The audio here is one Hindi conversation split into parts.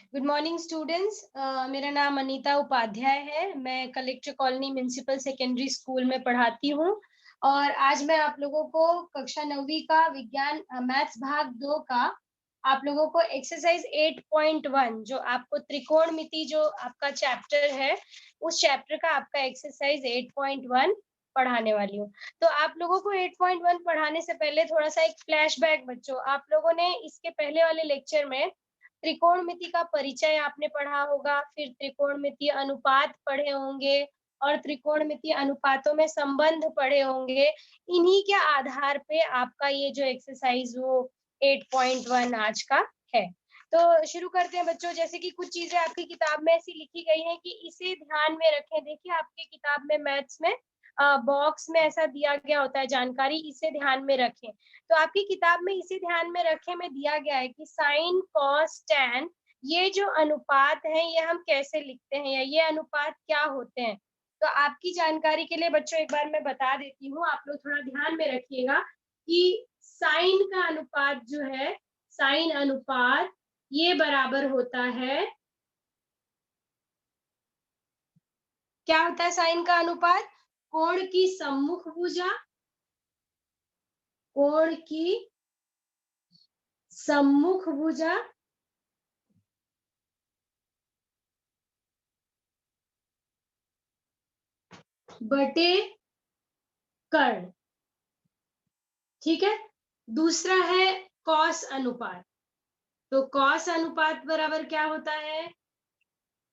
Good morning students. मेरा नाम अनीता उपाध्याय है। मैं collector colony municipal secondary school में पढ़ाती हूँ और आज मैं आप लोगों को कक्षा 9वीं का विज्ञान मैथ्स भाग 2 का आप लोगों को एक्सरसाइज 8.1 जो आपको त्रिकोणमिति जो आपका चैप्टर है उस चैप्टर का आपका एक्सरसाइज 8.1 पढ़ाने वाली हूँ। तो आप लोगों को 8.1 पढ़ाने से पहले थोड़ा सा एक फ्लैशबैक बच्चों, आप लोगों ने इसके पहले वाले लेक्चर में त्रिकोणमिति का परिचय आपने पढ़ा होगा, फिर त्रिकोणमितीय अनुपात पढ़े होंगे और त्रिकोणमितीय अनुपातों में संबंध पढ़े होंगे। इन्हीं के आधार पे आपका ये जो एक्सरसाइज वो 8.1 आज का है। तो शुरू करते हैं बच्चों। जैसे कि कुछ चीजें आपकी किताब में ऐसी लिखी गई हैं कि इसे ध्यान में रखें। देखिए आपकी किताब में मैथ्स में बॉक्स में ऐसा दिया गया होता है जानकारी, इसे ध्यान में रखें। तो आपकी किताब में इसे ध्यान में रखे में दिया गया है कि साइन कॉस टैन ये जो अनुपात है ये हम कैसे लिखते हैं या ये अनुपात क्या होते हैं। तो आपकी जानकारी के लिए बच्चों एक बार मैं बता देती हूँ, आप लोग थोड़ा ध्यान में रखिएगा कि साइन का अनुपात जो है, साइन अनुपात ये बराबर होता है, क्या होता है साइन का अनुपात? कोण की सम्मुख भुजा, कोण की सम्मुख भुजा बटे कर्ण। ठीक है। दूसरा है कॉस अनुपात। तो कॉस अनुपात बराबर क्या होता है?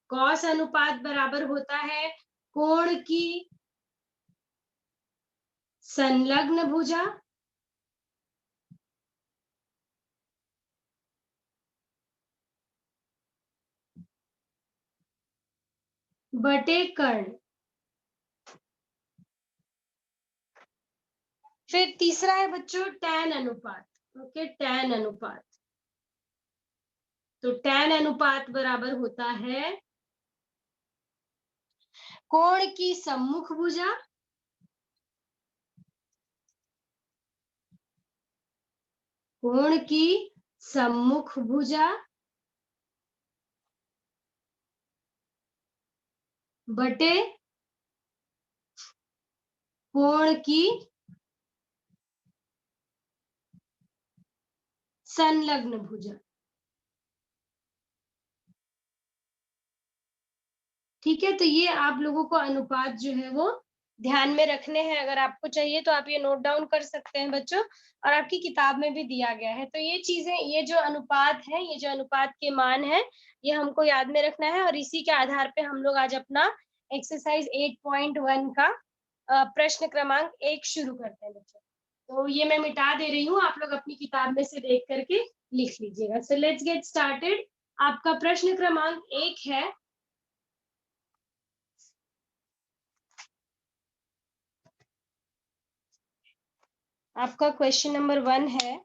कॉस अनुपात बराबर होता है कोण की संलग्न भुजा बटे कर्ण। फिर तीसरा है बच्चों टैन अनुपात। ओके, टैन अनुपात। तो टैन अनुपात बराबर होता है कोण की सम्मुख भुजा कोण की सम्मुख भुजा बटे कोण की संलग्न भुजा। ठीक है। तो ये आप लोगों को अनुपात जो है वो ध्यान में रखने हैं। अगर आपको चाहिए तो आप ये नोट डाउन कर सकते हैं बच्चों, और आपकी किताब में भी दिया गया है। तो ये चीजें, ये जो अनुपात है, ये जो अनुपात के मान है, ये हमको याद में रखना है और इसी के आधार पे हम लोग आज अपना एक्सरसाइज 8.1 का प्रश्न क्रमांक 1 शुरू करते हैं बच्चों। तो ये मैं मिटा दे रही हूँ, आप लोग अपनी किताब में से देख करके लिख लीजिएगा। So let's get started. आपका प्रश्न क्रमांक 1 है, आपका क्वेश्चन नंबर 1 है,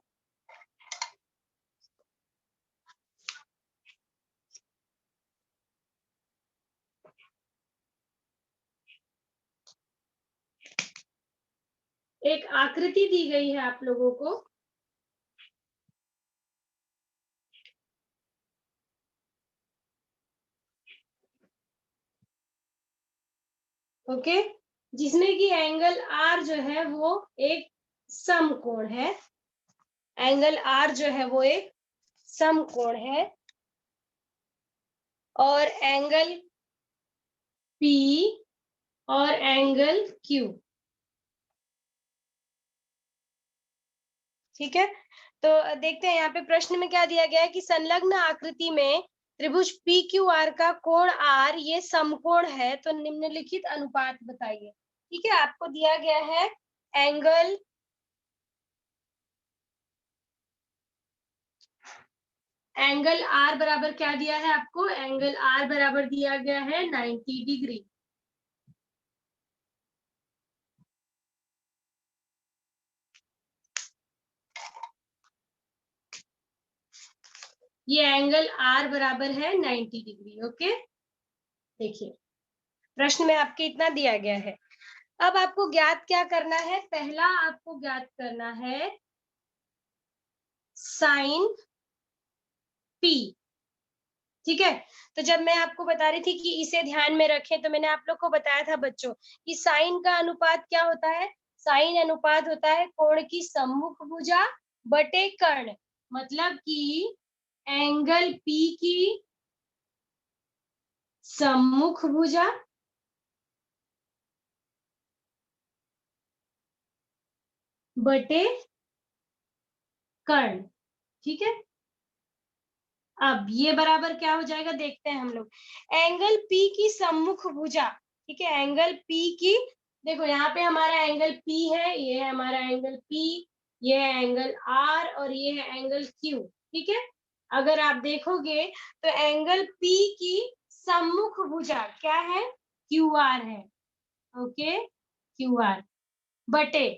एक आकृति दी गई है आप लोगों को। ओके, जिसमें कि एंगल आर जो है वो एक समकोण है। एंगल आर जो है वो एक समकोण है और एंगल पी और एंगल क्यू। ठीक है। तो देखते हैं यहाँ पे प्रश्न में क्या दिया गया है कि संलग्न आकृति में त्रिभुज पी क्यू आर का कोण आर ये समकोण है, तो निम्नलिखित अनुपात बताइए। ठीक है, आपको दिया गया है एंगल एंगल आर बराबर क्या दिया है आपको? एंगल आर बराबर दिया गया है 90 डिग्री। ये एंगल आर बराबर है 90 डिग्री। ओके, देखिए प्रश्न में आपके इतना दिया गया है। अब आपको ज्ञात क्या करना है? पहला आपको ज्ञात करना है साइन पी। ठीक है। तो जब मैं आपको बता रही थी कि इसे ध्यान में रखें, तो मैंने आप लोग को बताया था बच्चों कि साइन का अनुपात क्या होता है। साइन अनुपात होता है कोण की सम्मुख भुजा बटे कर्ण, मतलब कि एंगल पी की सम्मुख भुजा बटे कर्ण। ठीक है, अब ये बराबर क्या हो जाएगा देखते हैं हम लोग। एंगल पी की सम्मुख भुजा, ठीक है, एंगल पी की, देखो यहाँ पे हमारा एंगल पी है, ये है हमारा एंगल पी, ये है एंगल आर और ये है एंगल क्यू। ठीक है, अगर आप देखोगे तो एंगल पी की सम्मुख भुजा क्या है, क्यू आर है। ओके, क्यू आर बटे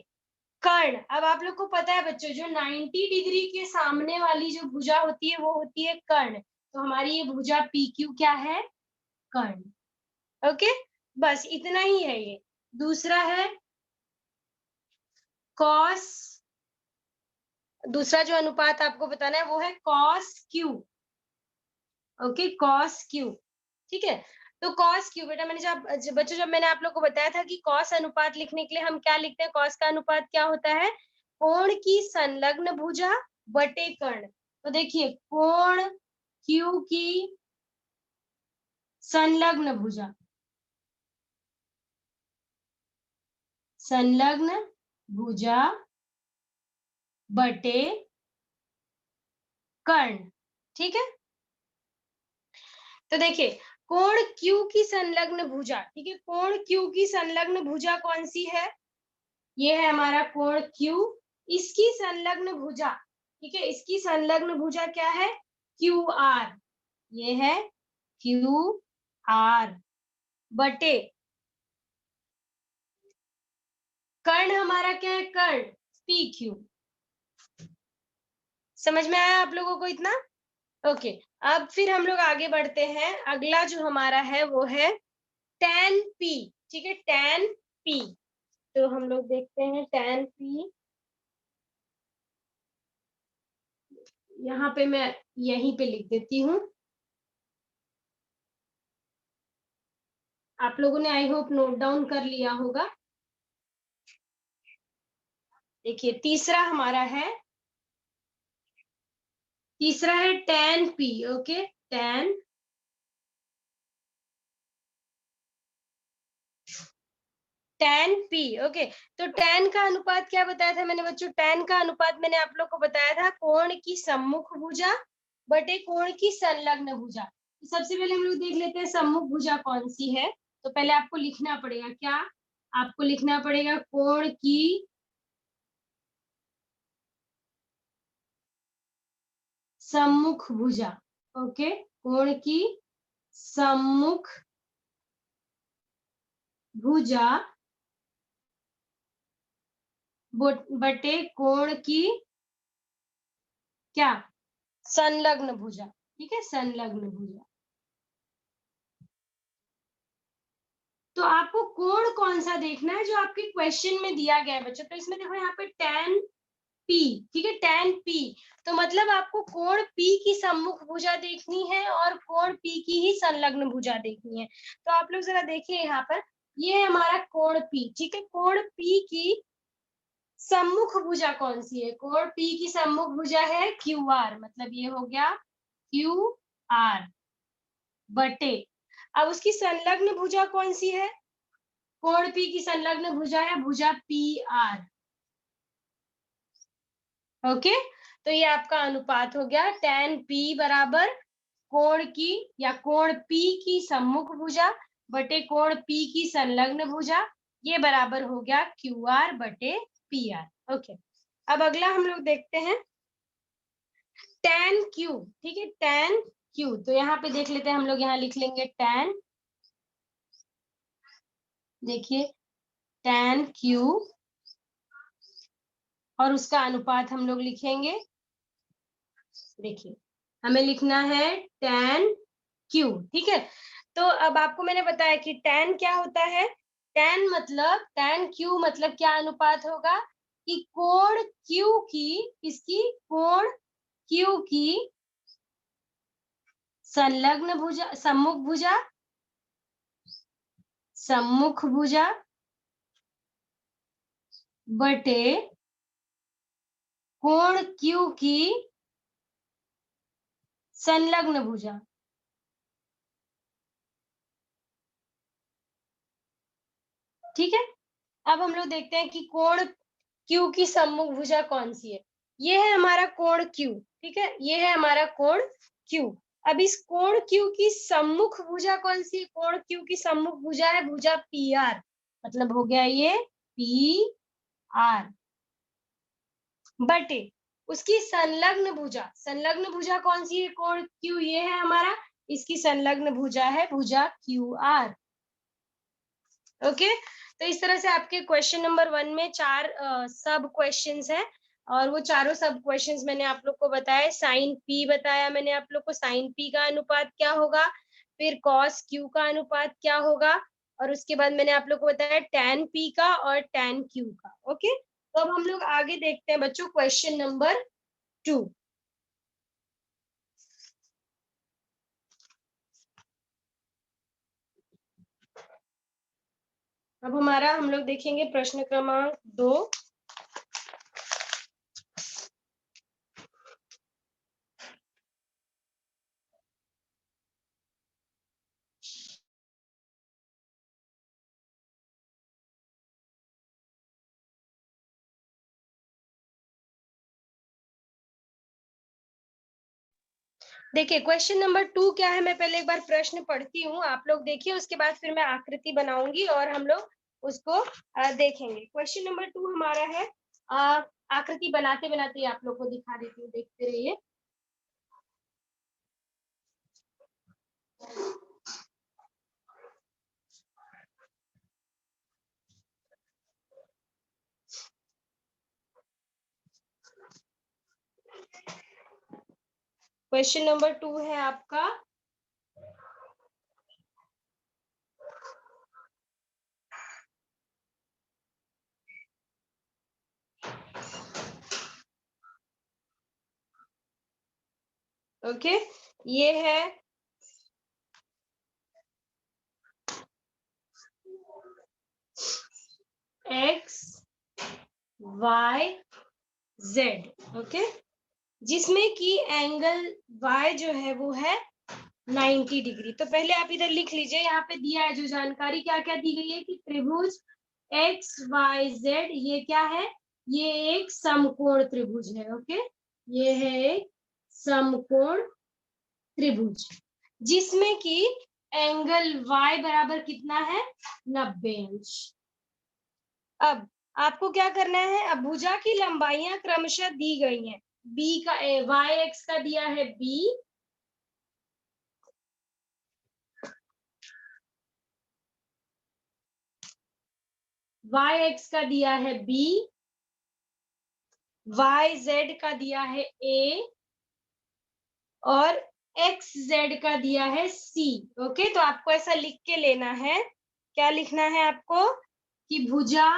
कर्ण। अब आप लोग को पता है बच्चों, जो 90 डिग्री के सामने वाली जो भुजा होती है वो होती है कर्ण। तो हमारी ये भुजा पी क्यू क्या है, कर्ण। ओके, बस इतना ही है ये। दूसरा है कॉस, दूसरा जो अनुपात आपको बताना है वो है cos Q. Okay, cos Q. ठीक है, तो कॉस क्यू बेटा, मैंने बच्चों जब मैंने आप लोग को बताया था कि कॉस अनुपात लिखने के लिए हम क्या लिखते हैं, कॉस का अनुपात क्या होता है, कोण की संलग्न भुजा बटे कर्ण। तो देखिए कोण क्यू की संलग्न भुजा, संलग्न भुजा बटे कर्ण। ठीक है, तो देखिए कोण क्यू की संलग्न भुजा, ठीक है, कोण क्यू की संलग्न भुजा कौन सी है, ये है हमारा कोण क्यू, इसकी संलग्न भुजा, ठीक है, इसकी संलग्न भुजा क्या है, क्यू आर, ये है क्यू आर बटे कर्ण, हमारा क्या है, कर्ण पी क्यू। समझ में आया आप लोगों को इतना। ओके, अब फिर हम लोग आगे बढ़ते हैं। अगला जो हमारा है वो है tan p। ठीक है, tan p, तो हम लोग देखते हैं tan p, यहाँ पे मैं यहीं पे लिख देती हूँ। आप लोगों ने आई होप नोट डाउन कर लिया होगा। देखिए तीसरा हमारा है, तीसरा है tan p। Okay, tan tan p। Okay, तो tan का अनुपात क्या बताया था मैंने बच्चों, tan का अनुपात मैंने आप लोग को बताया था कोण की सम्मुख भुजा बटे कोण की संलग्न भुजा। तो सबसे पहले हम लोग देख लेते हैं सम्मुख भुजा कौन सी है। तो पहले आपको लिखना पड़ेगा क्या, आपको लिखना पड़ेगा कोण की सम्मुख भुजा। ओके, कोण की सम्मुख भुजा बटे कोण की क्या, संलग्न भुजा। ठीक है, संलग्न भुजा। तो आपको कोण कौन सा देखना है जो आपके क्वेश्चन में दिया गया है बच्चों। तो इसमें देखो यहाँ पे tan p, ठीक है, tan p, तो मतलब आपको कोण p की सम्मुख भुजा देखनी है और कोण p की ही संलग्न भुजा देखनी है। तो आप लोग जरा देखिए यहाँ पर, ये है हमारा कोण p, ठीक है, कोण p की सम्मुख भुजा कौन सी है, कोण p की सम्मुख भुजा है क्यू आर, मतलब ये हो गया क्यू आर बटे, अब उसकी संलग्न भुजा कौन सी है, कोण P की संलग्न भुजा है भुजा पी आर। ओके, तो ये आपका अनुपात हो गया tan P बराबर कोण की या कोण P की सम्मुख भुजा बटे कोण P की संलग्न भुजा, ये बराबर हो गया क्यू आर बटे पी आर। ओके, अब अगला हम लोग देखते हैं tan Q। ठीक है, tan Q, तो यहाँ पे देख लेते हैं हम लोग, यहाँ लिख लेंगे tan, देखिए tan Q और उसका अनुपात हम लोग लिखेंगे। देखिए हमें लिखना है tan Q। ठीक है, तो अब आपको मैंने बताया कि tan क्या होता है, tan Q मतलब क्या अनुपात होगा कि कोण Q की, किसकी, कोण Q की संलग्न भुजा, सम्मुख भुजा, सम्मुख भुजा बटे कोण Q की संलग्न भुजा। ठीक है, अब हम लोग देखते हैं कि कोण Q की सम्मुख भुजा कौन सी है। ये है हमारा कोण Q, ठीक है, ये है हमारा कोण Q। अब इस कोण Q की सम्मुख भुजा कौन सी है? कोण Q की सम्मुख भुजा है भुजा PR, मतलब हो गया ये PR बटे उसकी संलग्न भुजा। संलग्न भुजा कौन सी है? कोण Q ये है हमारा, इसकी संलग्न भुजा है भुजा QR। ओके, तो इस तरह से आपके क्वेश्चन नंबर 1 में 4 सब क्वेश्चंस हैं और वो चारों सब क्वेश्चंस मैंने आप लोग को बताया। साइन P बताया मैंने आप लोग को, साइन P का अनुपात क्या होगा, फिर कॉस Q का अनुपात क्या होगा, और उसके बाद मैंने आप लोग को बताया tan P का और tan Q का। ओके, तो अब हम लोग आगे देखते हैं बच्चों क्वेश्चन नंबर 2। अब हमारा हम लोग देखेंगे प्रश्न क्रमांक 2। देखिए क्वेश्चन नंबर 2 क्या है, मैं पहले एक बार प्रश्न पढ़ती हूँ, आप लोग देखिए, उसके बाद फिर मैं आकृति बनाऊंगी और हम लोग उसको देखेंगे। क्वेश्चन नंबर 2 हमारा है, आकृति बनाते बनाते आप लोग को दिखा देती हूँ, देखते रहिए। क्वेश्चन नंबर 2 है आपका, ओके, ये है x y z, ओके, जिसमें कि एंगल y जो है वो है 90 डिग्री। तो पहले आप इधर लिख लीजिए, यहाँ पे दिया है जो जानकारी क्या क्या दी गई है कि त्रिभुज एक्स वाई जेड ये क्या है, ये एक समकोण त्रिभुज है। ओके, ये है एक समकोण त्रिभुज जिसमें कि एंगल y बराबर कितना है, 90 अंश। अब आपको क्या करना है, अब भुजा की लंबाइयां क्रमशः दी गई हैं। b का y x का दिया है b, y x का दिया है b, वाई जेड का दिया है ए, और एक्स जेड का दिया है सी। ओके, तो आपको ऐसा लिख के लेना है, क्या लिखना है आपको कि भुजा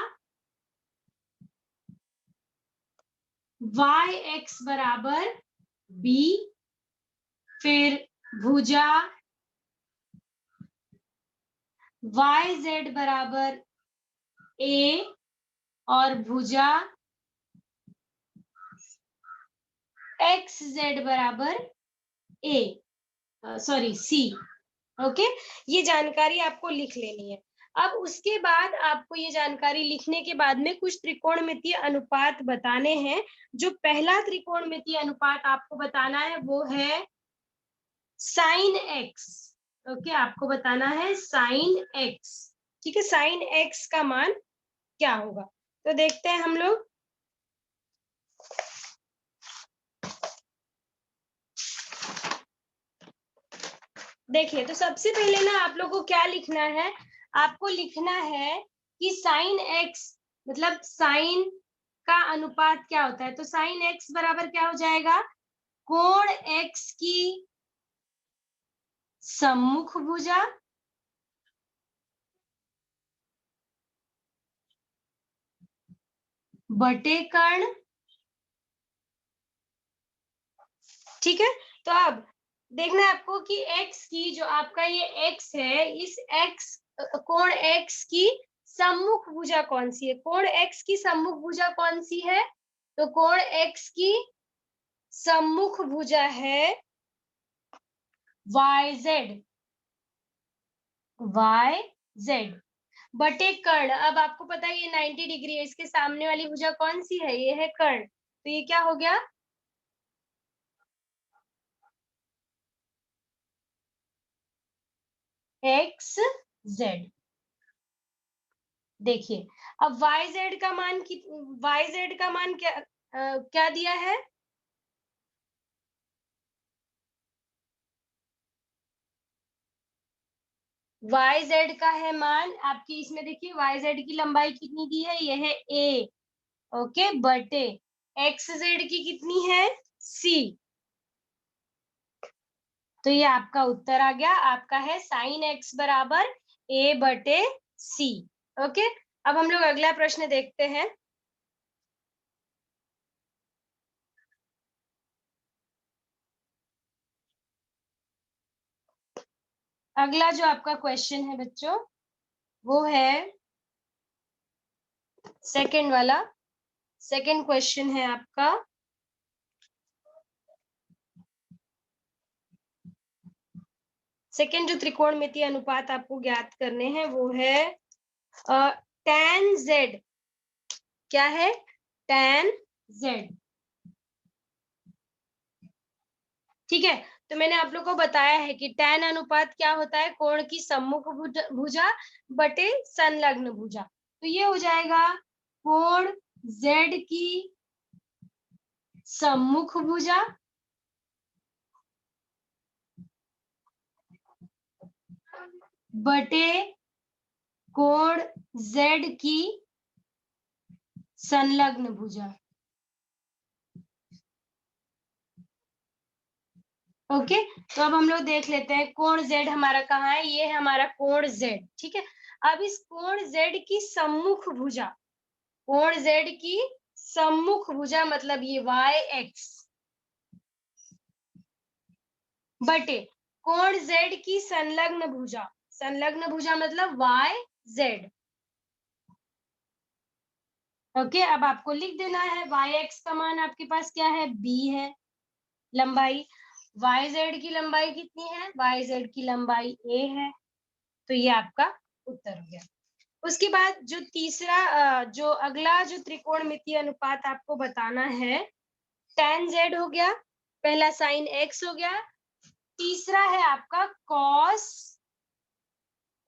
वाई एक्स बराबर बी, फिर भुजा वाई जेड बराबर ए, और भुजा एक्स जेड बराबर ए, सॉरी सी। ओके, ये जानकारी आपको लिख लेनी है। अब उसके बाद आपको ये जानकारी लिखने के बाद में कुछ त्रिकोणमितीय अनुपात बताने हैं। जो पहला त्रिकोणमितीय अनुपात आपको बताना है वो है साइन एक्स। ओके, आपको बताना है साइन एक्स। ठीक है, साइन एक्स का मान क्या होगा, तो देखते हैं हम लोग। देखिए, तो सबसे पहले ना आप लोगों को क्या लिखना है, आपको लिखना है कि साइन एक्स मतलब साइन का अनुपात क्या होता है। तो साइन एक्स बराबर क्या हो जाएगा, कोण एक्स की सम्मुख भुजा बटे कर्ण। ठीक है, तो अब देखना है आपको कि x की जो आपका ये x है, इस x कोण x की सम्मुख भुजा कौन सी है? कोण x की सम्मुख भुजा कौन सी है? तो कोण x की सम्मुख भुजा है YZ, YZ बटे कर्ण। अब आपको पता है ये 90 डिग्री है, इसके सामने वाली भुजा कौन सी है? ये है कर्ण। तो ये क्या हो गया? XZ। देखिए अब YZ का मान YZ का मान क्या दिया है? YZ का है मान आपकी, इसमें देखिए YZ की लंबाई कितनी दी है? ये है A, ओके, बटे XZ की कितनी है? C। तो ये आपका उत्तर आ गया, आपका है sin x बराबर A बटे C। ओके, अब हम लोग अगला प्रश्न देखते हैं। अगला जो आपका क्वेश्चन है बच्चों, वो है सेकंड वाला। सेकंड क्वेश्चन है आपका, सेकंड जो त्रिकोणमितीय अनुपात आपको ज्ञात करने हैं वो है tan z। क्या है? tan z। ठीक है, तो मैंने आप लोग को बताया है कि tan अनुपात क्या होता है? कोण की सम्मुख भुजा बटे संलग्न भुजा। तो ये हो जाएगा कोण z की सम्मुख भुजा बटे कोण z की संलग्न भुजा। ओके, तो अब हम लोग देख लेते हैं कोण z हमारा कहाँ है। ये है हमारा कोण z। ठीक है, अब इस कोण z की सम्मुख भुजा, कोण z की सम्मुख भुजा मतलब ये yx बटे कोण z की संलग्न भुजा, संलग्न भुजा मतलब yz। ओके, अब आपको लिख देना है yx का मान आपके पास क्या है? b है लंबाई। yz की लंबाई कितनी है? yz की लंबाई a है। तो ये आपका उत्तर हो गया। उसके बाद जो तीसरा जो अगला जो त्रिकोणमितीय अनुपात आपको बताना है, tan z हो गया, पहला sin x हो गया, तीसरा है आपका cos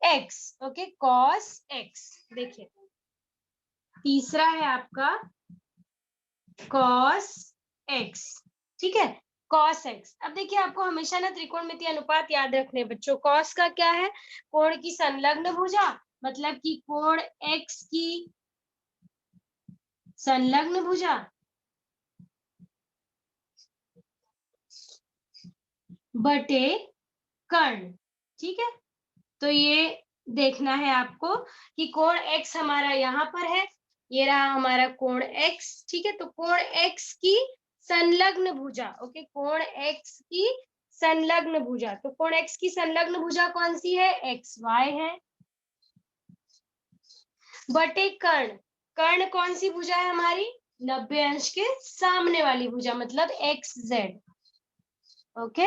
x। Okay, cos x। देखिए तीसरा है आपका cos x। ठीक है, cos x। अब देखिए आपको हमेशा ना त्रिकोणमितीय अनुपात याद रखने बच्चों। cos का क्या है? कोण की संलग्न भुजा, मतलब कि कोण x की संलग्न भुजा बटे कर्ण। ठीक है, तो ये देखना है आपको कि कोण x हमारा यहाँ पर है, ये रहा हमारा कोण x। ठीक है, तो कोण x की संलग्न भुजा, ओके, कोण x की संलग्न भुजा, तो कोण x की संलग्न भुजा कौन सी है? xy है, बटे कर्ण। कर्ण कौन सी भुजा है हमारी? 90 अंश के सामने वाली भुजा मतलब xz। ओके,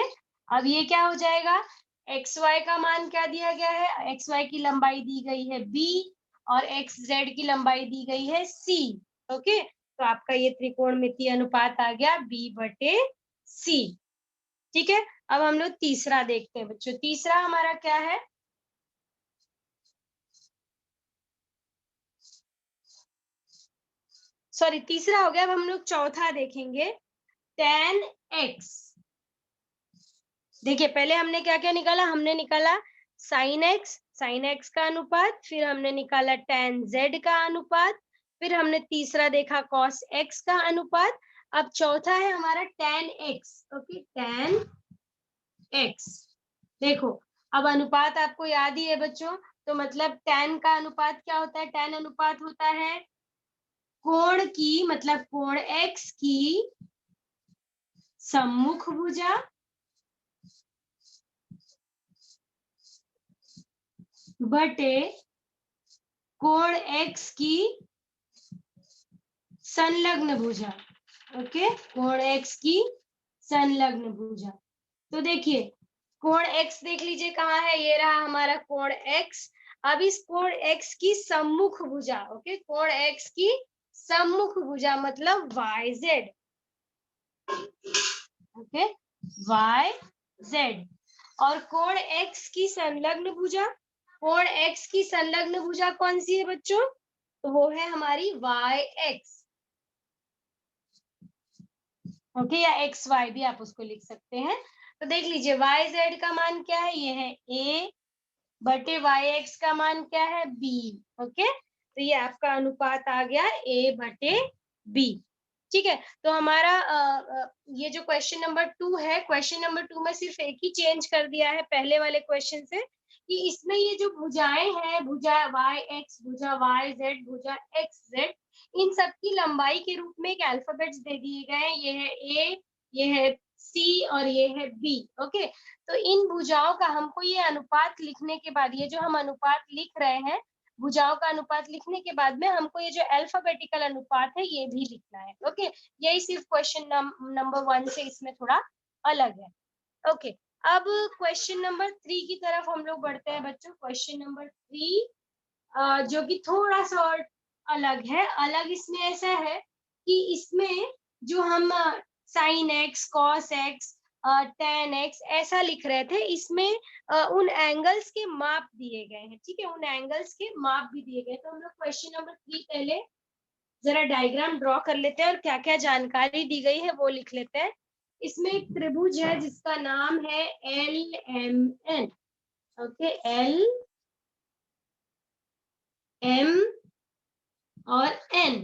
अब ये क्या हो जाएगा? xy का मान क्या दिया गया है? xy की लंबाई दी गई है b और xz की लंबाई दी गई है c। ओके, तो आपका ये त्रिकोणमितीय अनुपात आ गया b बटे c। ठीक है, अब हम लोग तीसरा देखते हैं बच्चों। तीसरा हमारा क्या है? सॉरी, तीसरा हो गया। अब हम लोग चौथा देखेंगे, tan x। देखिए पहले हमने क्या क्या निकाला? हमने निकाला sin x का अनुपात, फिर हमने निकाला tan z का अनुपात, फिर हमने तीसरा देखा cos x का अनुपात। अब चौथा है हमारा tan x। Okay, tan x। देखो अब अनुपात आपको याद ही है बच्चों, तो मतलब tan का अनुपात क्या होता है? tan अनुपात होता है कोण की, मतलब कोण x की सम्मुख भुजा बटे कोण x की संलग्न भुजा। ओके, कोण x की संलग्न भुजा। तो देखिए कोण x देख लीजिए कहाँ है, ये रहा हमारा कोण x। अब इस कोण x की सम्मुख भुजा, ओके, कोण x की सम्मुख भुजा मतलब YZ, ओके, YZ। और कोण x की संलग्न भुजा, कोण x की संलग्न भुजा कौन सी है बच्चों? तो वो है हमारी YX, ओके, या XY भी आप उसको लिख सकते हैं। तो देख लीजिए YZ का मान क्या है, ये है A बटे YX का मान क्या है, B। ओके, तो ये आपका अनुपात आ गया A बटे B। ठीक है, तो हमारा ये जो क्वेश्चन नंबर 2 है, क्वेश्चन नंबर 2 में सिर्फ एक ही चेंज कर दिया है पहले वाले क्वेश्चन से, कि इसमें ये जो भुजाएं हैं, भुजा YX, भुजा YZ, भुजा XZ, इन सब की लंबाई के रूप में एक अल्फाबेट्स दे दिए गए हैं। ये है A, ये है C और ये है B। ओके, तो इन भुजाओं का हमको ये अनुपात लिखने के बाद, ये जो हम अनुपात लिख रहे हैं, भुजाओं का अनुपात लिखने के बाद में हमको ये जो अल्फाबेटिकल अनुपात है ये भी लिखना है। ओके, यही सिर्फ क्वेश्चन नंबर 1 से इसमें थोड़ा अलग है। ओके, अब क्वेश्चन नंबर 3 की तरफ हम लोग बढ़ते हैं बच्चों। क्वेश्चन नंबर 3 जो कि थोड़ा सा और अलग है। अलग इसमें ऐसा है कि इसमें जो हम sine x, cos x, tan x ऐसा लिख रहे थे, इसमें उन एंगल्स के माप दिए गए हैं। ठीक है, उन एंगल्स के माप भी दिए गए। तो हम लोग क्वेश्चन नंबर 3 पहले जरा डायग्राम ड्रॉ कर लेते हैं और क्या क्या जानकारी दी गई है वो लिख लेते हैं। इसमें एक त्रिभुज है जिसका नाम है LMN। ओके, LM और N,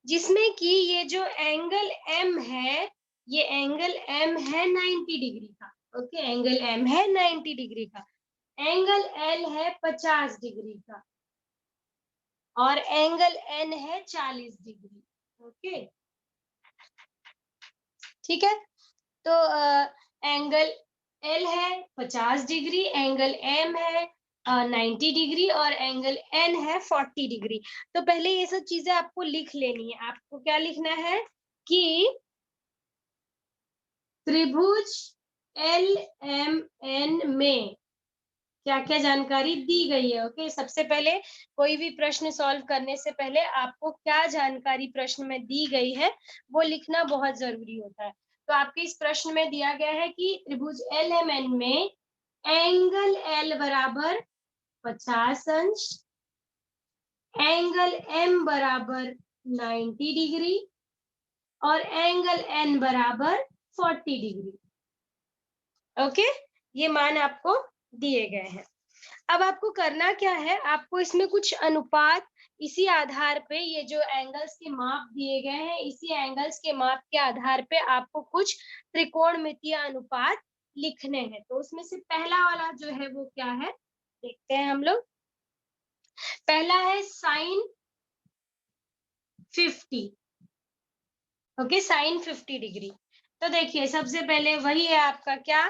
जिसमें कि ये जो एंगल M है, ये एंगल M है 90 डिग्री का। ओके, एंगल M है 90 डिग्री का। एंगल L है 50 डिग्री का और एंगल N है 40 डिग्री। ओके, ठीक है, तो एंगल L है 50 डिग्री, एंगल M है 90 डिग्री और एंगल N है 40 डिग्री। तो पहले ये सब चीजें आपको लिख लेनी है। आपको क्या लिखना है कि त्रिभुज LMN में क्या क्या जानकारी दी गई है। ओके, सबसे पहले कोई भी प्रश्न सॉल्व करने से पहले आपको क्या जानकारी प्रश्न में दी गई है वो लिखना बहुत जरूरी होता है। तो आपके इस प्रश्न में दिया गया है कि त्रिभुज LMN में एंगल L बराबर 50 अंश, एंगल M बराबर 90 डिग्री और एंगल N बराबर 40 डिग्री। ओके, ये मान आपको दिए गए हैं। अब आपको करना क्या है, आपको इसमें कुछ अनुपात, इसी आधार पे ये जो एंगल्स के माप दिए गए हैं, इसी एंगल्स के माप के आधार पे आपको कुछ त्रिकोणमितीय अनुपात लिखने हैं। तो उसमें से पहला वाला जो है वो क्या है, देखते हैं हम लोग। पहला है साइन 50। Okay, sign 50 degree. तो देखिए सबसे पहले वही है आपका क्या,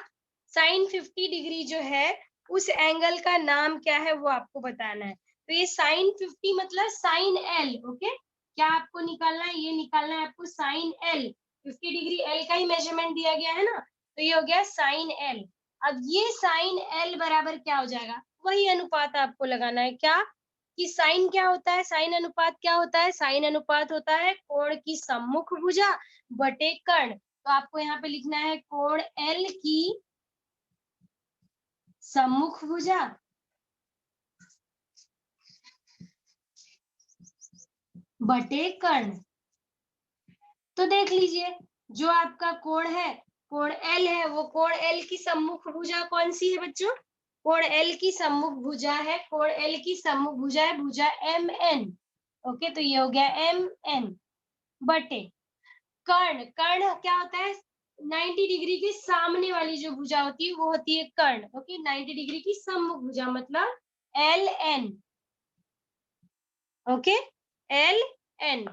साइन 50 डिग्री जो है उस एंगल का नाम क्या है वो आपको बताना है। तो ये साइन 50 मतलब साइन L। ओके, क्या आपको निकालना है, ये निकालना है आपको साइन L। 50 डिग्री L का ही मेजरमेंट दिया गया है ना, तो ये हो गया साइन L। अब ये साइन L बराबर क्या हो जाएगा, वही अनुपात आपको लगाना है। क्या कि साइन क्या होता है, साइन अनुपात क्या होता है, साइन अनुपात होता है कोण की सम्मुख भुजा बटे कर्ण। तो आपको यहाँ पे लिखना है कोण L की सम्मुख भुजा बटे कर्ण। तो देख लीजिए जो आपका कोण है, कोण L है, वो कोण L की सम्मुख भुजा कौन सी है बच्चों, कोण L की सम्मुख भुजा है, कोण L की सम्मुख भुजा है भुजा MN। ओके, तो ये हो गया MN बटे कर्ण। कर्ण क्या होता है, 90 डिग्री के सामने वाली जो भुजा होती है वो होती है कर्ण। ओके, 90 डिग्री की सम्मुख भुजा मतलब LN। ओके, LN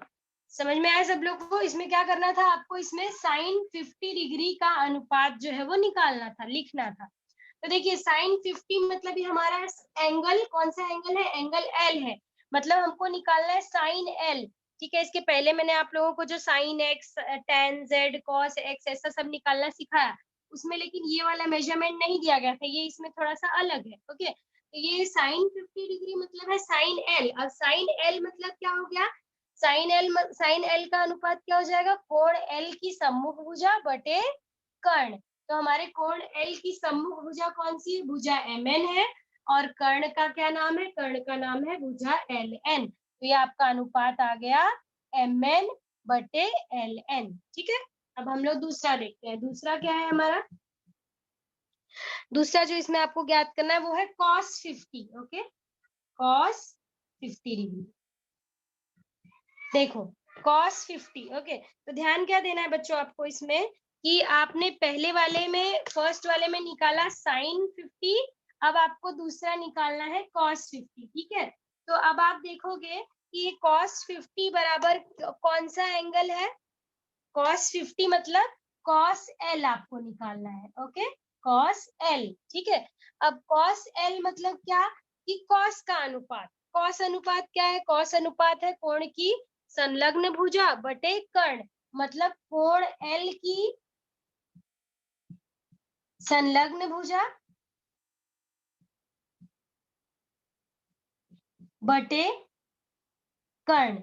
समझ में आया सब लोगों को। इसमें क्या करना था आपको, इसमें साइन 50 डिग्री का अनुपात जो है वो निकालना था, लिखना था। तो देखिए साइन 50 मतलब ये हमारा एंगल, कौन सा एंगल है, एंगल एल है, मतलब हमको निकालना है साइन एल। ठीक है, इसके पहले मैंने आप लोगों को जो sine x, ten Z, cos x ऐसा सब निकालना सिखाया, उसमें लेकिन ये वाला मेजरमेंट नहीं दिया गया था, ये इसमें थोड़ा सा अलग है। ओके, तो ये साइन 50 डिग्री मतलब है साइन एल। अब साइन एल मतलब क्या हो गया, साइन एल का अनुपात क्या हो जाएगा, कोण एल की सम्मुख भुजा बटे कर्ण। तो हमारे कोण एल की सम्मुख भुजा कौन सी है, भुजा एम एन है, और कर्ण का क्या नाम है, कर्ण का नाम है भुजा एल एन। तो ये आपका अनुपात आ गया एम एन बटे एल एन। ठीक है, अब हम लोग दूसरा देखते हैं। दूसरा क्या है हमारा, दूसरा जो इसमें आपको ज्ञात करना है वो है cos 50। Okay, cos 50 degree. देखो cos 50, ओके, तो ध्यान क्या देना है बच्चों आपको इसमें, कि आपने पहले वाले में, फर्स्ट वाले में निकाला साइन 50, अब आपको दूसरा निकालना है cos 50। ठीक है, तो अब आप देखोगे कि cos 50 बराबर कौन सा एंगल है, cos 50 मतलब cos L आपको निकालना है। Okay, cos L। ठीक है, अब cos L मतलब क्या, कि cos का अनुपात, cos अनुपात क्या है, cos अनुपात है कोण की संलग्न भुजा बटे कर्ण, मतलब कोण L की संलग्न भुजा बटे कर्ण।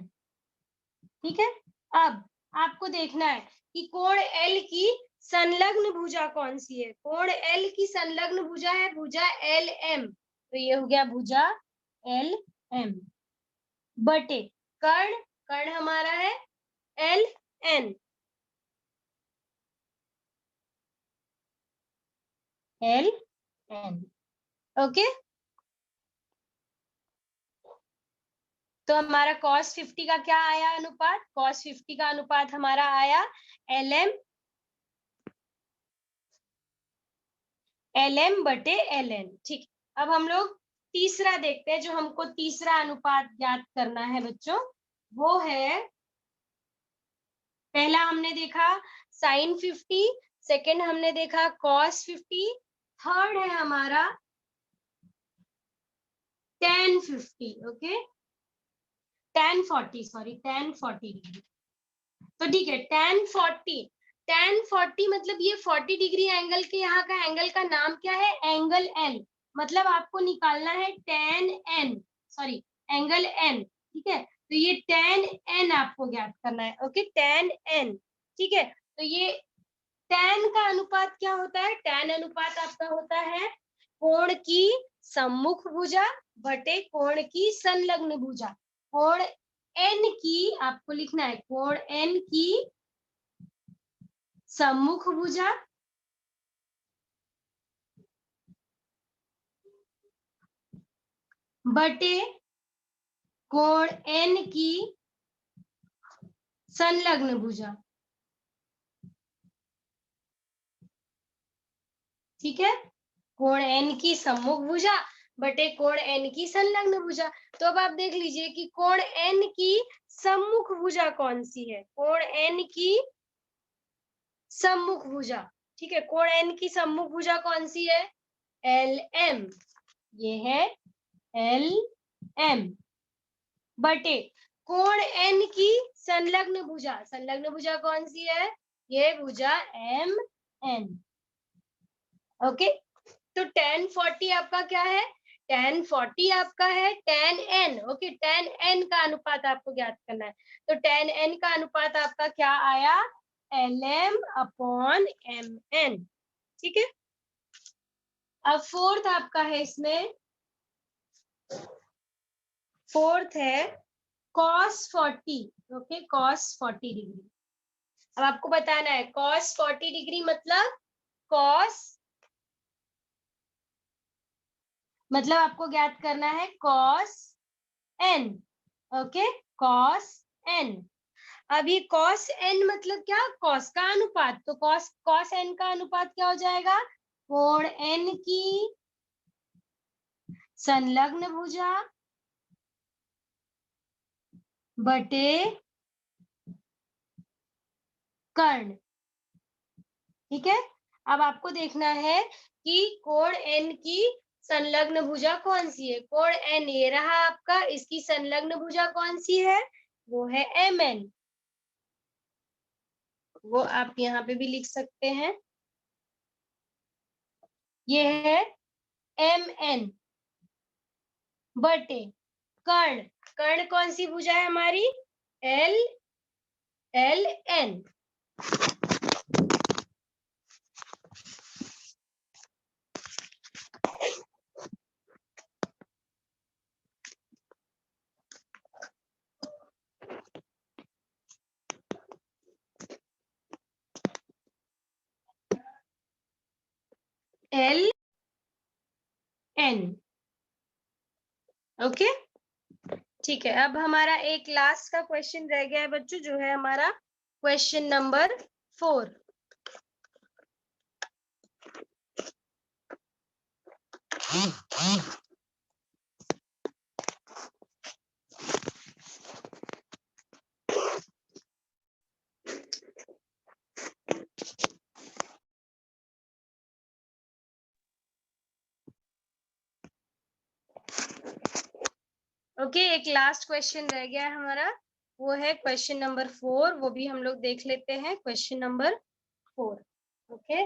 ठीक है, अब आपको देखना है कि कोण L की संलग्न भुजा कौन सी है, कोण L की संलग्न भुजा है भुजा एल एम, तो ये हो गया भुजा एल एम बटे कर्ण, कर्ण हमारा है L N, L N. Okay, तो हमारा cos 50 का क्या आया अनुपात, cos 50 का अनुपात हमारा आया एल एम बटे एल एन। ठीक, अब हम लोग तीसरा देखते हैं, जो हमको तीसरा अनुपात ज्ञात करना है बच्चों, वो है, पहला हमने देखा साइन 50, सेकेंड हमने देखा cos 50, थर्ड है हमारा tan 50। Okay, tan 40, sorry tan 40 degree. तो ठीक है, tan 40 मतलब ये 40 डिग्री एंगल के, यहाँ का एंगल का नाम क्या है, एंगल एन, मतलब आपको निकालना है tan n, sorry angle n। ठीक है, तो ये tan n आपको ज्ञात करना है। Okay, tan n। ठीक है, तो ये tan का अनुपात क्या होता है, tan अनुपात आपका होता है कोण की सम्मुख भुजा बटे कोण की संलग्न भुजा। कोण n की आपको लिखना है, कोण n की सम्मुख भुजा बटे कोण n की संलग्न भुजा। ठीक है, कोण n की सम्मुख भुजा बटे कोण n की संलग्न भुजा। तो अब आप देख लीजिए कि कोण n की सम्मुख भुजा कौन सी है, कोण n की सम्मुख भुजा। ठीक है, कोण n की सम्मुख भुजा कौन सी है, एल एम, ये है एल एम बटे कोण n की संलग्न भुजा, संलग्न भुजा कौन सी है, ये भुजा एम एन। ओके, तो tan 40 आपका क्या है, tan 40 आपका है tan n। Okay, tan n का अनुपात आपको ज्ञात करना है, तो tan n का अनुपात आपका क्या आया, lm अपॉन mn। ठीक है, अब फोर्थ आपका है इसमें, फोर्थ है cos 40। Okay, cos 40 degree. अब आपको बताना है cos 40 डिग्री मतलब cos, मतलब आपको ज्ञात करना है cos n। Okay, cos n। अब ये cos n मतलब क्या, cos का अनुपात, तो cos n का अनुपात क्या हो जाएगा, कोण n की संलग्न भुजा बटे कर्ण। ठीक है, अब आपको देखना है कि कोण N की संलग्न भुजा कौन सी है। कोण N ये रहा आपका, इसकी संलग्न भुजा कौन सी है, वो है MN। वो आप यहाँ पे भी लिख सकते हैं, ये है MN बटे कर्ण। कर्ण कौन सी भुजा है हमारी, LN। LN ओके, ठीक है। अब हमारा एक लास्ट का क्वेश्चन रह गया है बच्चों, जो है हमारा क्वेश्चन नंबर 4। ओके, एक लास्ट क्वेश्चन रह गया है हमारा, वो है क्वेश्चन नंबर 4। वो भी हम लोग देख लेते हैं, क्वेश्चन नंबर 4। ओके,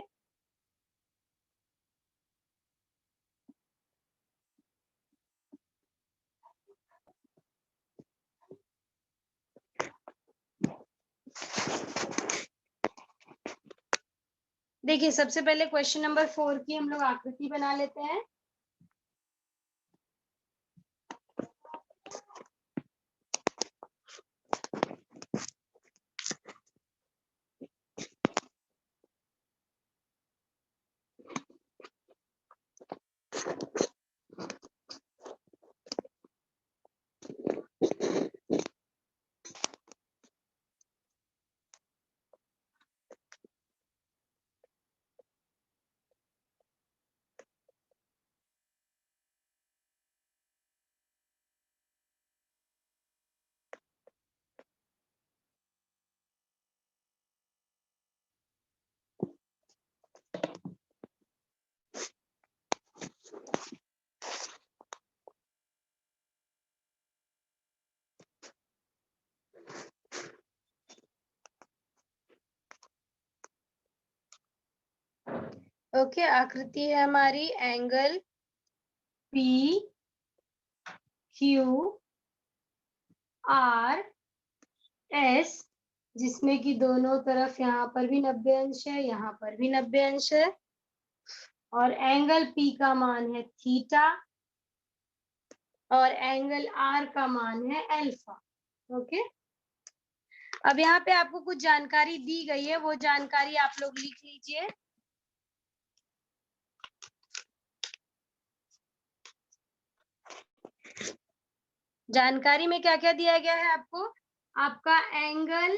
देखिए सबसे पहले क्वेश्चन नंबर 4 की हम लोग आकृति बना लेते हैं। ओके, आकृति है हमारी angle P Q R S, जिसमें कि दोनों तरफ यहाँ पर भी 90 अंश है, यहाँ पर भी 90 अंश है, और एंगल P का मान है थीटा और एंगल R का मान है अल्फा। ओके, अब यहाँ पे आपको कुछ जानकारी दी गई है, वो जानकारी आप लोग लिख लीजिए। जानकारी में क्या क्या दिया गया है आपको, आपका एंगल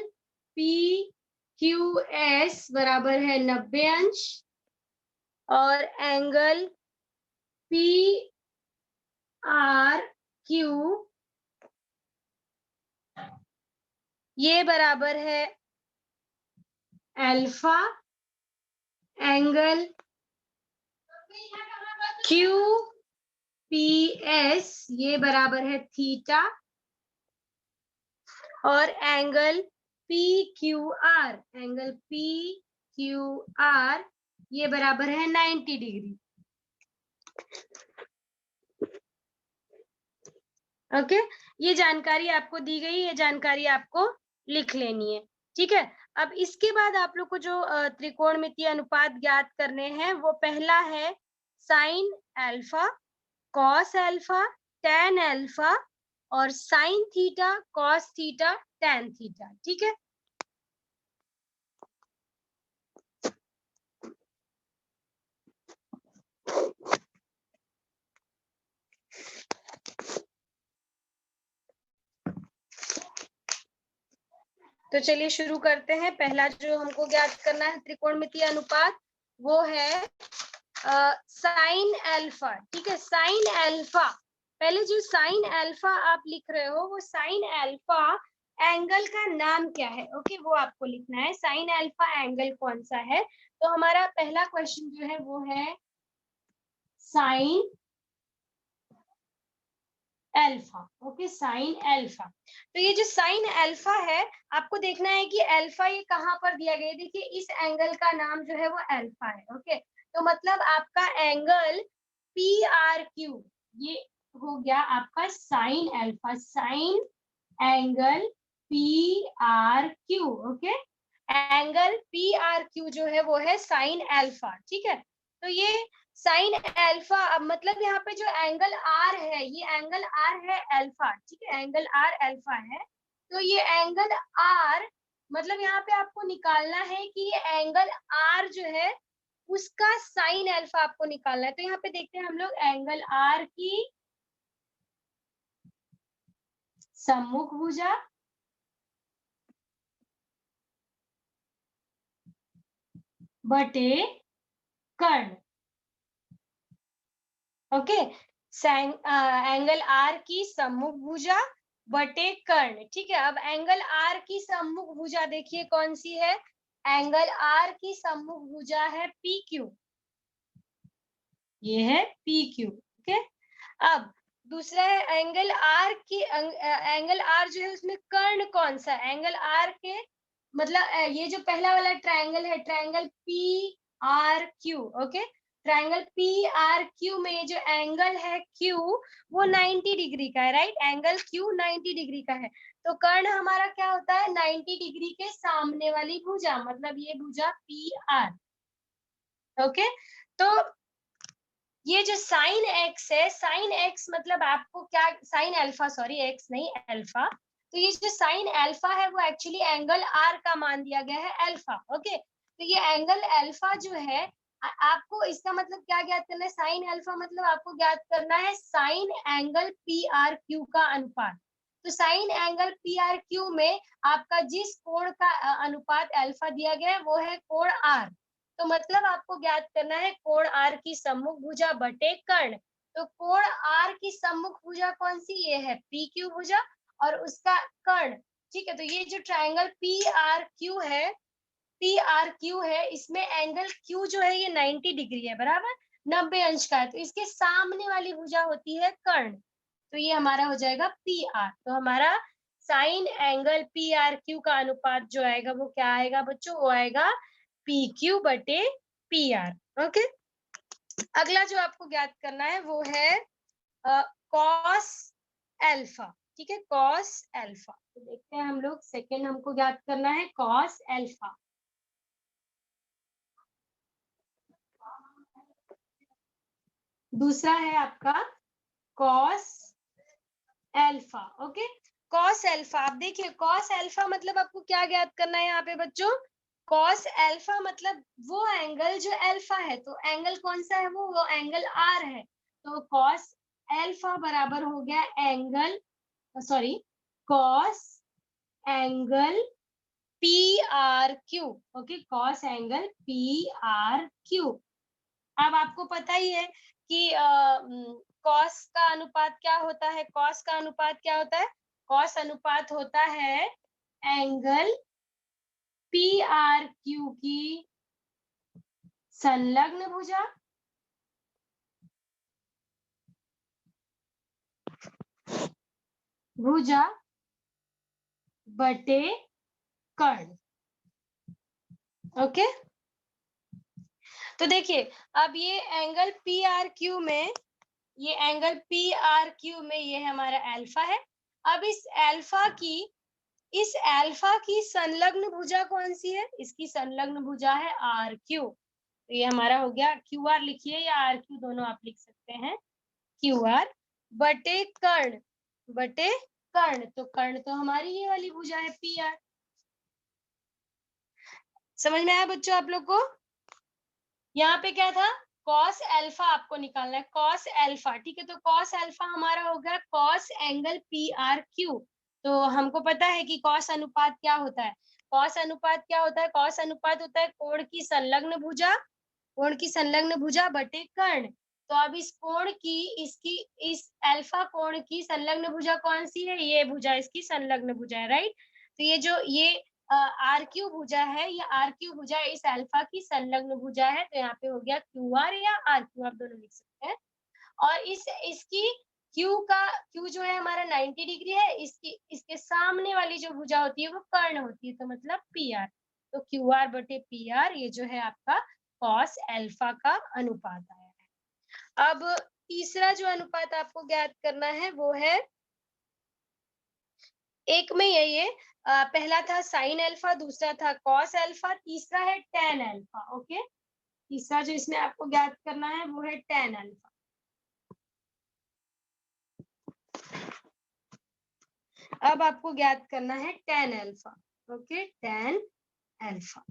PQS बराबर है 90 अंश और एंगल PRQ ये बराबर है अल्फा, एंगल QPS ये बराबर है थीटा और एंगल PQR, एंगल PQR ये बराबर है 90 डिग्री। ओके, ये जानकारी आपको दी गई, ये जानकारी आपको लिख लेनी है, ठीक है। अब इसके बाद आप लोग को जो त्रिकोणमितीय अनुपात ज्ञात करने हैं, वो पहला है sine alpha, cos alpha, tan alpha और sine theta, cos theta, tan theta, ठीक है। तो चलिए शुरू करते हैं। पहला जो हमको ज्ञात करना है त्रिकोणमितीय अनुपात, वो है साइन अल्फा, ठीक है। साइन अल्फा, पहले जो साइन अल्फा आप लिख रहे हो, वो साइन अल्फा एंगल का नाम क्या है, ओके, वो आपको लिखना है। साइन अल्फा एंगल कौन सा है, तो हमारा पहला क्वेश्चन जो है वो है sine alpha. Okay, sine alpha. तो ये जो साइन अल्फा है, आपको देखना है कि अल्फा ये कहाँ पर दिया गया है। देखिए इस एंगल का नाम जो है वो अल्फा है। ओके, तो मतलब आपका एंगल पी आर क्यू ये हो गया आपका sine alpha, sign angle P R Q. Okay, angle P R Q जो है वो है साइन अल्फा। ठीक है, तो ये साइन अल्फा, अब मतलब यहाँ पे जो एंगल आर है, ये एंगल आर है अल्फा। ठीक है, एंगल आर अल्फा है। तो ये एंगल आर मतलब यहाँ पे आपको निकालना है कि ये एंगल आर जो है उसका साइन अल्फा आपको निकालना है। तो यहाँ पे देखते हैं हम लोग एंगल आर की सम्मुख भुजा बटे कर्ण। ओके, एंगल आर की सम्मुख भुजा बटे कर्ण। ठीक है, अब एंगल आर की सम्मुख भुजा देखिए कौन सी है। एंगल आर की सम्मुख भुजा है पी क्यू, ये है पी क्यू। ओके, अब दूसरा है एंगल आर की एंगल आर जो है उसमें कर्ण कौन सा, एंगल आर के मतलब ये जो पहला वाला ट्रायंगल है, triangle P R Q. Okay, triangle P R Q में जो एंगल है क्यू वो 90 डिग्री का है। राइट, एंगल क्यू 90 डिग्री का है। तो कर्ण हमारा क्या होता है, 90 डिग्री के सामने वाली भुजा, मतलब ये भुजा पी आर। ओके, तो ये जो साइन एक्स है, साइन एक्स मतलब आपको क्या, साइन अल्फा, सॉरी एक्स नहीं अल्फा। तो ये जो साइन अल्फा है वो एक्चुअली एंगल आर का मान दिया गया है अल्फा। ओके, तो ये एंगल अल्फा जो है आपको इसका मतलब क्या ज्ञात करना है, साइन अल्फा मतलब आपको ज्ञात करना है sign angle P R Q का अनुपात। तो sign angle P R Q में आपका जिस कोण का अनुपात अल्फा दिया गया है वो है कोण आर। तो मतलब आपको ज्ञात करना है कोण आर की सम्मुख भुजा बटे कर्ण। तो कोण आर की सम्मुख भुजा कौन सी, ये है पी क्यू भुजा, और उसका कर्ण। ठीक है, तो ये जो ट्रायंगल पी आर क्यू है, पी आर क्यू है, इसमें एंगल क्यू जो है ये 90 डिग्री है, बराबर 90 अंश का है। तो इसके सामने वाली भुजा होती है कर्ण। तो ये हमारा हो जाएगा पी आर। तो हमारा sign angle P R Q का अनुपात जो आएगा वो क्या आएगा बच्चों, वो आएगा पी क्यू बटे पी आर। ओके, अगला जो आपको ज्ञात करना है वो है कॉस एल्फा। ठीक है, कॉस एल्फा। तो देखते हैं हम लोग, सेकेंड हमको ज्ञात करना है कॉस एल्फा। दूसरा है आपका cos alpha. Okay, cos alpha, आप देखिए कॉस एल्फा मतलब आपको क्या ज्ञात करना है यहाँ पे बच्चों, कॉस एल्फा मतलब वो एंगल जो एल्फा है। तो एंगल कौन सा है, वो एंगल आर है। तो कॉस एल्फा बराबर हो गया angle, sorry, cos angle P R Q. Okay, cos angle P R Q. अब आपको पता ही है कि कॉस का अनुपात क्या होता है, कॉस का अनुपात क्या होता है, कॉस अनुपात होता है एंगल पी आर क्यू की संलग्न भुजा भुजा बटे कर्ण। ओके, तो देखिए अब ये एंगल पी आर क्यू में, ये एंगल पी आर क्यू में ये हमारा अल्फा है। अब इस अल्फा की संलग्न भुजा कौन सी है, इसकी संलग्न भुजा है आर क्यू। तो ये हमारा हो गया, क्यू आर लिखिए या आर क्यू दोनों आप लिख सकते हैं, क्यू आर बटे कर्ण, बटे कर्ण। तो कर्ण तो हमारी ये वाली भुजा है पी आर। समझ में आया बच्चों आप लोग को, यहाँ पे क्या था, कॉस एल्फा आपको निकालना है, कॉस एल्फा। ठीक है, तो कॉस एल्फा हमारा हो गया cos angle P R Q. तो हमको पता है कि कॉस अनुपात क्या होता है, कॉस अनुपात क्या होता है, कॉस अनुपात होता है कोण की संलग्न भुजा, कोण की संलग्न भुजा बटे कर्ण। तो अब इस कोण की, इसकी इस अल्फा कोण की संलग्न भुजा कौन सी है, ये भुजा इसकी संलग्न भुजा है। राइट, तो ये जो ये आर क्यू भुजा है, या आर क्यू भुजा इस अल्फा की संलग्न भुजा है, तो यहाँ पे हो गया क्यू आर या आर क्यू, आप दोनों लिख सकते हैं। और इसकी क्यू जो है हमारा 90 डिग्री है, इसके सामने वाली जो भुजा होती है वो कर्ण होती है, तो मतलब पी आर। तो क्यू आर बटे पी आर, ये जो है आपका कॉस अल्फा का अनुपात आया है। अब तीसरा जो अनुपात आपको ज्ञात करना है वो है, एक में ये पहला था साइन अल्फा, दूसरा था कॉस अल्फा, तीसरा है टेन अल्फा। ओके, तीसरा जो इसमें आपको ज्ञात करना है वो है टेन अल्फा। अब आपको ज्ञात करना है tan alpha. Okay, tan alpha.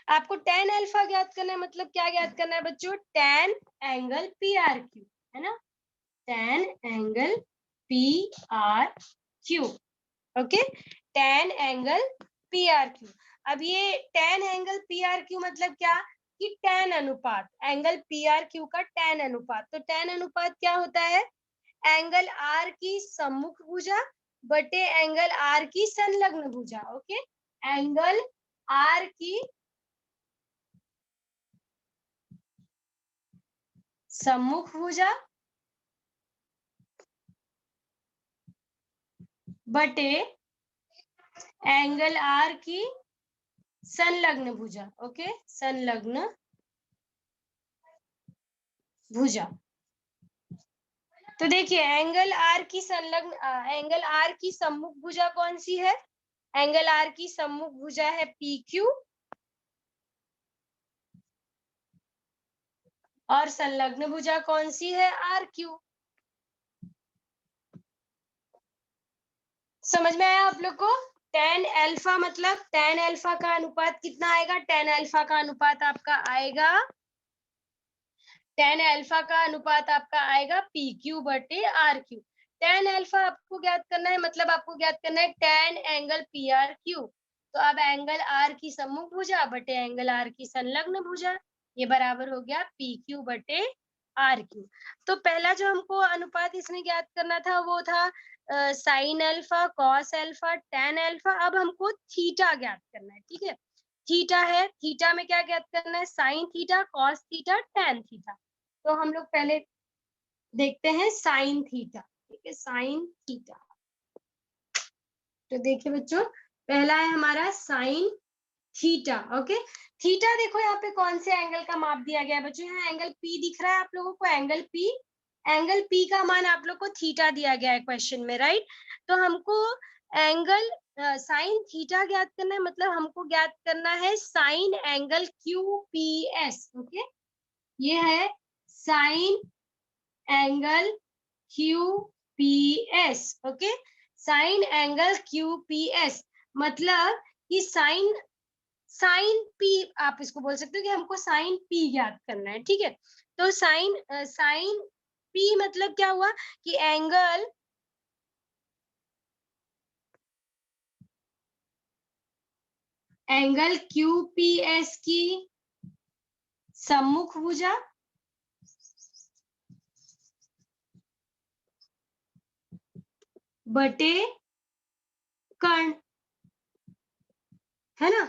आपको टेन अल्फा ज्ञात करना है, मतलब क्या ज्ञात करना है बच्चों? Ten angle P R Q, है ना, ten angle P R Q. Okay, ten angle P R Q. अब ये ten angle P R Q मतलब क्या? कि टेन अनुपात एंगल पी आर क्यू का टेन अनुपात। तो टेन अनुपात क्या होता है? एंगल आर की सम्मुख भुजा बटे एंगल आर की संलग्न भुजा। ओके, एंगल आर की सम्मुख भुजा बटे एंगल आर की संलग्न भुजा। ओके, संलग्न भुजा। तो देखिए, एंगल आर की संलग्न एंगल आर की सम्मुख भुजा कौन सी है? एंगल आर की सम्मुख भुजा है पी क्यू, और संलग्न भुजा कौन सी है? R Q. समझ में आया आप लोग को? टेन अल्फा मतलब टेन अल्फा का अनुपात कितना आएगा? टेन अल्फा का अनुपात आपका आएगा, टेन अल्फा का अनुपात आपका आएगा पी क्यू बटे आर क्यू। टेन अल्फा आपको ज्ञात करना है, मतलब आपको ज्ञात करना है ten angle P R Q. तो अब एंगल आर की सम्मुख भुजा बटे एंगल आर की संलग्न भुजा, ये बराबर हो गया पी क्यू बटे आर क्यू। तो पहला जो हमको अनुपात इसमें ज्ञात करना था वो था sign alpha, cos alpha, tan alpha. अब हमको थीटा ज्ञात करना है, ठीक है। थीटा है, थीटा में क्या ज्ञात करना है? Sign theta, cos theta, tan theta. तो हम लोग पहले देखते हैं साइन थीटा, ठीक है, साइन थीटा। तो देखिए बच्चों, पहला है हमारा साइन थीटा। ओके, थीटा देखो यहाँ पे कौन से एंगल का माप दिया गया है बच्चों? यहाँ एंगल पी दिख रहा है आप लोगों को, एंगल पी। एंगल पी का मान आप लोग को थीटा दिया गया है क्वेश्चन में, राइट। तो हमको एंगल साइन थीटा ज्ञात करना है, मतलब हमको ज्ञात करना है sign angle Q P S. Okay, ये है sign angle Q P S. Okay, sign angle Q P S मतलब कि साइन साइन पी, आप इसको बोल सकते हो कि हमको साइन पी ज्ञात करना है, ठीक है। तो साइन पी मतलब क्या हुआ कि एंगल क्यू पी एस की सम्मुख भुजा बटे कर्ण, है ना,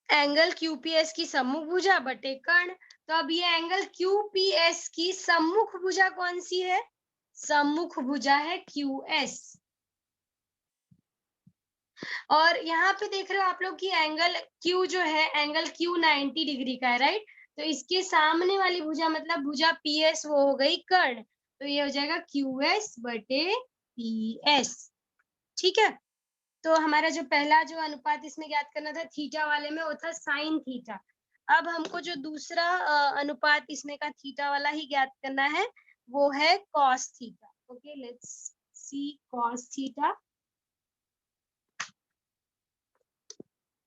एंगल क्यूपीएस की सम्मुख भुजा बटे कर्ण। तो अब ये एंगल क्यूपीएस की सम्मुख भुजा कौन सी है? सम्मुख भुजा है क्यूएस। और यहाँ पे देख रहे हो आप लोग कि एंगल क्यू जो है, एंगल क्यू 90 डिग्री का है, राइट। तो इसके सामने वाली भुजा मतलब भुजा पीएस वो हो गई कर्ण, तो ये हो जाएगा क्यूएस बटे पीएस, ठीक है। तो हमारा जो पहला जो अनुपात इसमें ज्ञात करना था थीटा वाले में, वो था साइन थीटा। अब हमको जो दूसरा अनुपात इसमें का थीटा वाला ही ज्ञात करना है, वो है cos theta. Okay, let's see cos theta.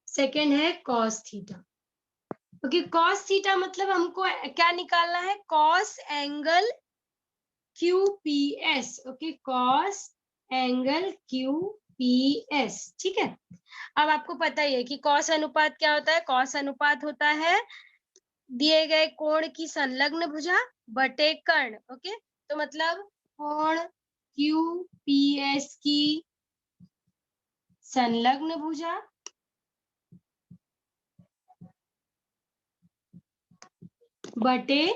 Second है cos theta. Okay, cos theta मतलब हमको क्या निकालना है? Cos angle QPS. Okay, cos angle QPS, ठीक है। अब आपको पता ही है कि कॉस अनुपात क्या होता है? कॉस अनुपात होता है दिए गए कोण की संलग्न भुजा बटे कर्ण। ओके, तो मतलब कोण क्यूपीएस की संलग्न भुजा बटे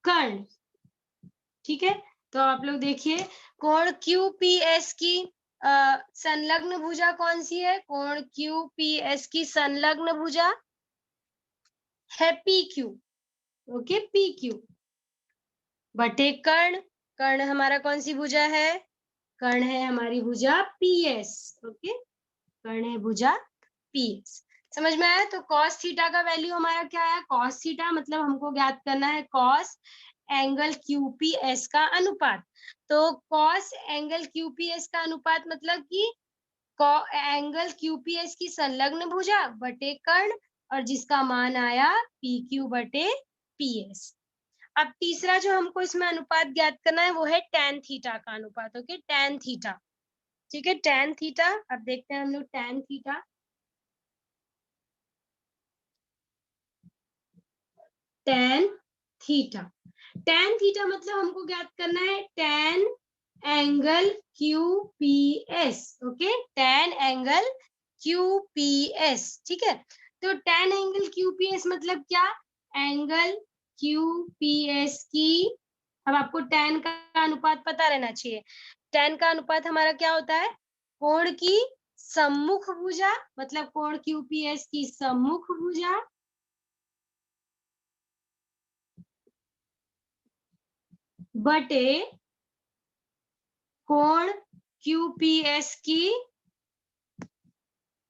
कर्ण। ठीक है, तो आप लोग देखिए कोण QPS की संलग्न भुजा कौन सी है? कोण QPS की संलग्न भुजा है PQ। ओके, PQ बटे कर्ण। कर्ण हमारा कौन सी भुजा है? कर्ण है हमारी भुजा PS। ओके, कर्ण है भुजा PS। समझ में आया? तो cos थीटा का वैल्यू हमारा क्या है? cos थीटा मतलब हमको ज्ञात करना है cos एंगल QPS का अनुपात। तो cos एंगल QPS का अनुपात मतलब कि एंगल QPS की संलग्न भुजा बटे कर्ण, और जिसका मान आया PQ बटे PS। अब तीसरा जो हमको इसमें अनुपात ज्ञात करना है वो है tan थीटा का अनुपात। Okay, tan theta. ठीक है, tan थीटा। अब देखते हैं हम लोग tan theta. tan theta, tan theta मतलब हमको ज्ञात करना है tan angle QPS। Okay, tan angle QPS। ठीक है, तो tan एंगल QPS मतलब क्या? एंगल QPS की, अब आपको tan का अनुपात पता रहना चाहिए। tan का अनुपात हमारा क्या होता है? कोण की सम्मुख भुजा, मतलब कोण QPS की सम्मुख भुजा बटे कोण QPS की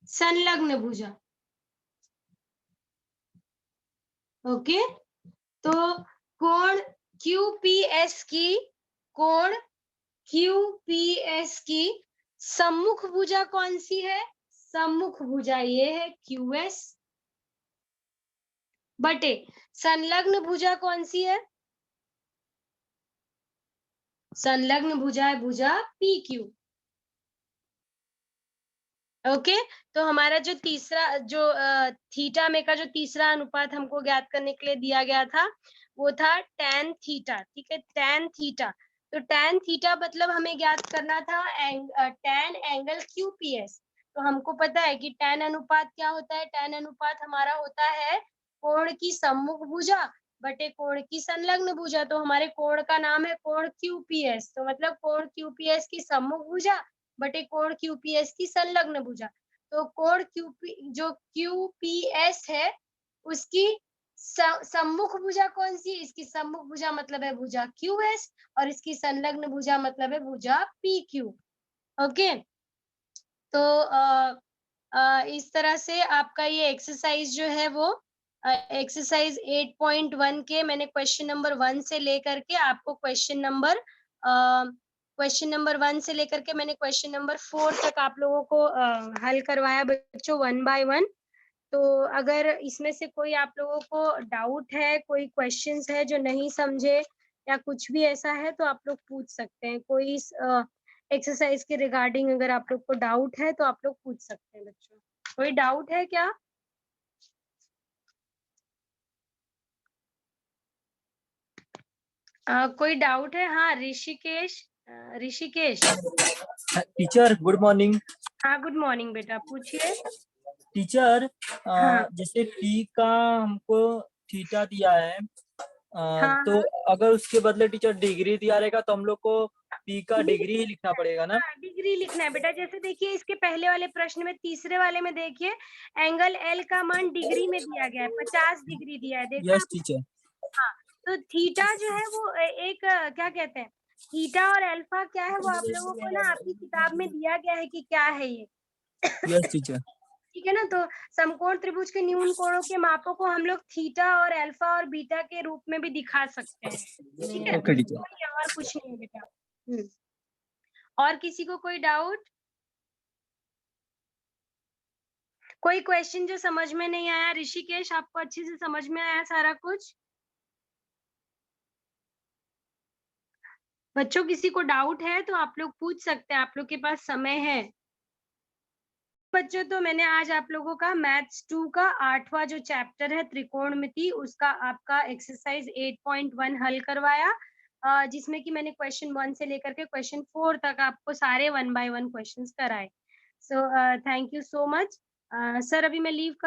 संलग्न भुजा। ओके, तो कोण QPS की, कोण QPS की सम्मुख भुजा कौन सी है? सम्मुख भुजा ये है QS बटे संलग्न भुजा कौन सी है? संलग्न भुजा है भुजा PQ। ओके, तो हमारा जो तीसरा जो थीटा में का जो तीसरा अनुपात हमको ज्ञात करने के लिए दिया गया था वो था tan थीटा। ठीक है, tan थीटा। तो tan थीटा मतलब हमें ज्ञात करना था tan एंगल QPS। तो हमको पता है कि tan अनुपात क्या होता है? tan अनुपात हमारा होता है कोण की सम्मुख भुजा बटे कोण की संलग्न भुजा। तो हमारे कोण का नाम है कोण QPS, तो मतलब कोण QPS की सम्मुख भुजा बटे कोण QPS की संलग्न भुजा। तो कोण जो QPS है उसकी सम्मुख भुजा कौन सी? इसकी सम्मुख भुजा मतलब है भुजा QS, और इसकी संलग्न भुजा मतलब है भुजा PQ। ओके, तो इस तरह से आपका ये एक्सरसाइज जो है वो एक्सरसाइज 8.1 के मैंने क्वेश्चन नंबर 1 से लेकर के आपको क्वेश्चन नंबर 1 से लेकर के मैंने क्वेश्चन नंबर 4 तक आप लोगों को हल करवाया बच्चों, 1 बाय 1। तो अगर इसमें से कोई आप लोगों को डाउट है, कोई क्वेश्चंस है जो नहीं समझे या कुछ भी ऐसा है तो आप लोग पूछ सकते हैं। कोई एक्सरसाइज के रिगार्डिंग अगर आप लोग को डाउट है तो आप लोग पूछ सकते हैं बच्चों। कोई डाउट है क्या? कोई डाउट है? हाँ, Rishikesh. Rishikesh, teacher good morning. हाँ गुड मॉर्निंग बेटा, पूछिए। टीचर हाँ जैसे पी का हमको थीटा दिया है, हाँ तो हाँ अगर उसके बदले टीचर डिग्री दिया रहेगा तो हम लोग को पी का डिग्री ही लिखना पड़ेगा ना? हाँ, डिग्री लिखना है बेटा। जैसे देखिए इसके पहले वाले प्रश्न में, तीसरे वाले में देखिए एंगल एल का मान डिग्री में दिया गया है, 50 डिग्री दिया है, देखा यस आपने? टीचर। हाँ, तो थीटा जो है वो एक क्या कहते हैं, थीटा और अल्फा क्या है वो आप लोगों को ना आपकी किताब में दिया गया है कि क्या है ये। Yes teacher. ठीक है ना, तो समकोण त्रिभुज के न्यून कोणों के मापों को हम लोग थीटा और अल्फा और बीटा के रूप में भी दिखा सकते हैं। ठीक है, ओके टीचर। कोई और कुछ नहीं है बेटा। और किसी को कोई डाउट, कोई क्वेश्चन जो समझ में नहीं आया? ऋषिकेश, आपको अच्छे से समझ में आया सारा कुछ? बच्चों किसी को डाउट है तो आप लोग पूछ सकते हैं, आप लोग के पास समय है। बच्चों, तो मैंने आज आप लोगों का मैथ्स 2 का 8वां जो चैप्टर है त्रिकोणमिति, उसका आपका एक्सरसाइज 8.1 हल करवाया, जिसमें कि मैंने क्वेश्चन 1 से लेकर के क्वेश्चन 4 तक आपको सारे 1 बाय 1 क्वेश्चंस कराए। So thank you so much. Sir अभी मैं लीव कर